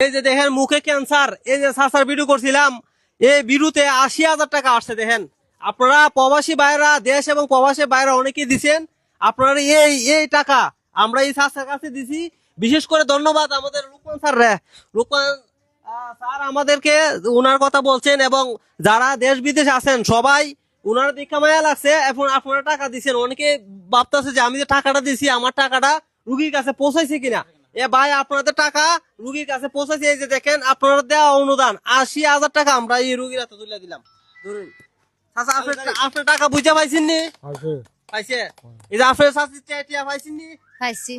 এই যে দেখেন মুখে ক্যান্সার, এই যে সাসার ভিডিও করছিলাম, এই ভিডিওতে 80,000 টাকা আসছে। দেখেন আপনারা প্রবাসী ভাইরা, দেশ এবং প্রবাসী ভাইরা অনেকেই দিচ্ছেন। আপনারা এই এই টাকা আমরা এই সাসার কাছে দিছি। বিশেষ করে ধন্যবাদ আমাদের রূপমান স্যার রে। রূপমান স্যার আমাদেরকে উনার কথা বলছেন, এবং যারা দেশ বিদেশে আছেন সবাই উনার দীক্ষা মায়া লাগছে। এখন আপনারা টাকা দিচ্ছেন, অনেকে ভাবতেছে যে আমি যে টাকাটা দিছি আমার টাকাটা রুগীর কাছে পৌঁছাইছে কিনা। এ ভাই আপনাদের টাকা রুগীর কাছে পৌঁছাইছে। এই যে দেখেন আপনারা দেওয়া অনুদান 80,000 টাকা আমরা এই রুগীর হাতে তুলে দিলাম। ধরুন চাচা, আপনার টাকা বুঝা পাইছেন নি? পাইছে। এই যে আপনার চাচি টিয়া পাইছেন নি? পাইছি।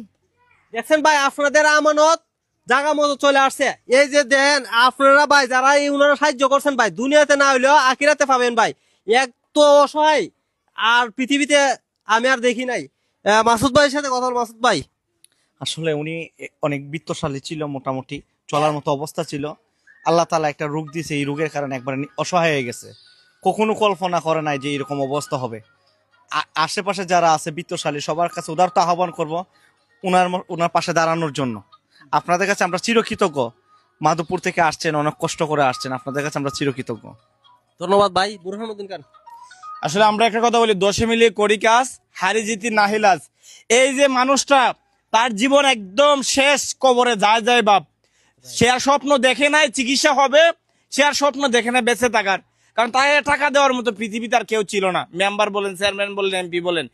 দেখছেন ভাই আপনাদের আমানত জায়গা মতো চলে আসছে। এই যে দেন আপনারা ভাই যারা এই উনারা সাহায্য করছেন ভাই, দুনিয়াতে না হইলেও আখিরাতে পাবেন ভাই। এক তো অসহায় আর পৃথিবীতে আমি আর দেখি নাই। মাসুদ ভাইয়ের সাথে কথা বল। মাসুদ ভাই, আসলে উনি অনেক বিত্তশালী ছিল, মোটামুটি চলার মতো অবস্থা ছিল। আল্লাহ তাআলা একটা রোগ দিয়েছে, এই রোগের কারণে একবার অসহায় হয়ে গেছে। কখনো কল্পনা করে নাই যে এরকম অবস্থা হবে। আশেপাশে যারা আছে বিত্তশালী সবার কাছে উদারত আহ্বান করব ওনার পাশে দাঁড়ানোর জন্য। আপনাদের কাছে আমরা চিরকৃতজ্ঞ। মাধবপুর থেকে আসছেন, অনেক কষ্ট করে আসছেন, আপনাদের কাছে আমরা চিরকৃতজ্ঞ। ধন্যবাদ ভাই। বুরহানুদ্দিন খান, আসলে আমরা একটা কথা বলি, দশে মিলিয়ে করি কাজ, হারি জিতি নাহিলাজ। এই যে মানুষটা তার জীবন একদম শেষ কবরে যায় যায় বাপ, সে আর স্বপ্ন দেখে নাই চিকিৎসা হবে, সে আর স্বপ্ন দেখে নাই বেঁচে থাকার। কারণ তাই টাকা দেওয়ার মতো পৃথিবীতে আর কেউ ছিল না, মেম্বার বলেন, চেয়ারম্যান বলেন, এমপি বলেন।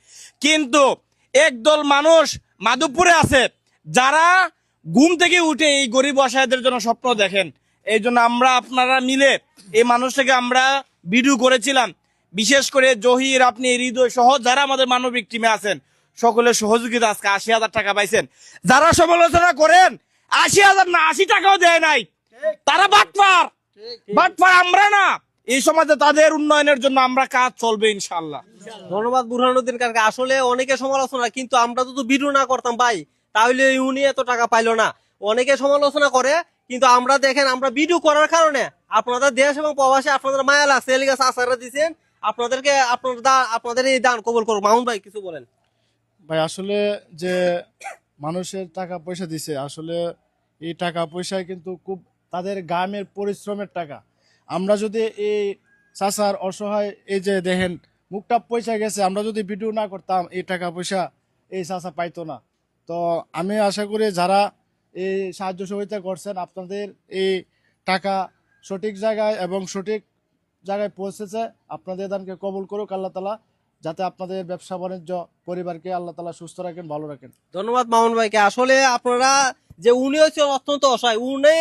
কিন্তু একদল মানুষ মাধবপুরে আছে যারা ঘুম থেকে উঠে এই গরিব অসহায়দের জন্য স্বপ্ন দেখেন। এই জন্য আমরা আপনারা মিলে এই মানুষটাকে আমরা ভিডিও করেছিলাম। বিশেষ করে জহির, আপনি হৃদয় সহ যারা আমাদের মানবিক টিমে আছেন সকলের সহযোগিতা আজকে 80,000 টাকা পাইছেন। যারা সমালোচনা করেন 80,000 না 80 টাকাও দেয় নাই, তারা বাটপার। বাটপার আমরা না। এই সমাজে তাদের উন্নয়নের জন্য আমরা কাজ চলবে ইনশাল্লাহ। ধন্যবাদ বুরহানুদ্দিন খানকে। আসলে অনেকে সমালোচনা, কিন্তু আমরা যদি ভিডিও না করতাম ভাই তাহলে উনি এত টাকা পাইলো না। অনেকে সমালোচনা করে, কিন্তু আমরা দেখেন আমরা ভিডিও করার কারণে আপনাদের দেশ এবং প্রবাসী আপনাদের মায়া লাগছে, এলিগে আসারা দিচ্ছেন। আপনাদেরকে আপনাদের এই দান কবুল করুন। মামুন ভাই কিছু বলেন। ভাই আসলে যে মানুষের টাকা পয়সা দিছে, আসলে এই টাকা পয়সায় কিন্তু খুব তাদের গ্রামের পরিশ্রমের টাকা। আমরা যদি এই চাচার অসহায়, এই যে দেখেন মুখটা পয়সা গেছে, আমরা যদি ভিডিও না করতাম এই টাকা পয়সা এই চাচা পাইতো না। তো আমি আশা করি যারা এই সাহায্য সহযোগিতা করছেন, আপনাদের এই টাকা সঠিক জায়গায় এবং সঠিক জায়গায় পৌঁছেছে। আপনাদের দানকে কবুল করুক আল্লাহ তাআলা, যাতে আপনাদের ব্যবসা বাণিজ্য পরিবারকে আল্লাহ তাআলা সুস্থ রাখেন, ভালো রাখেন। ধন্যবাদ মামুন ভাইকে। আসলে আপনারা যে উনি হচ্ছে অত্যন্ত অসহায়, উনি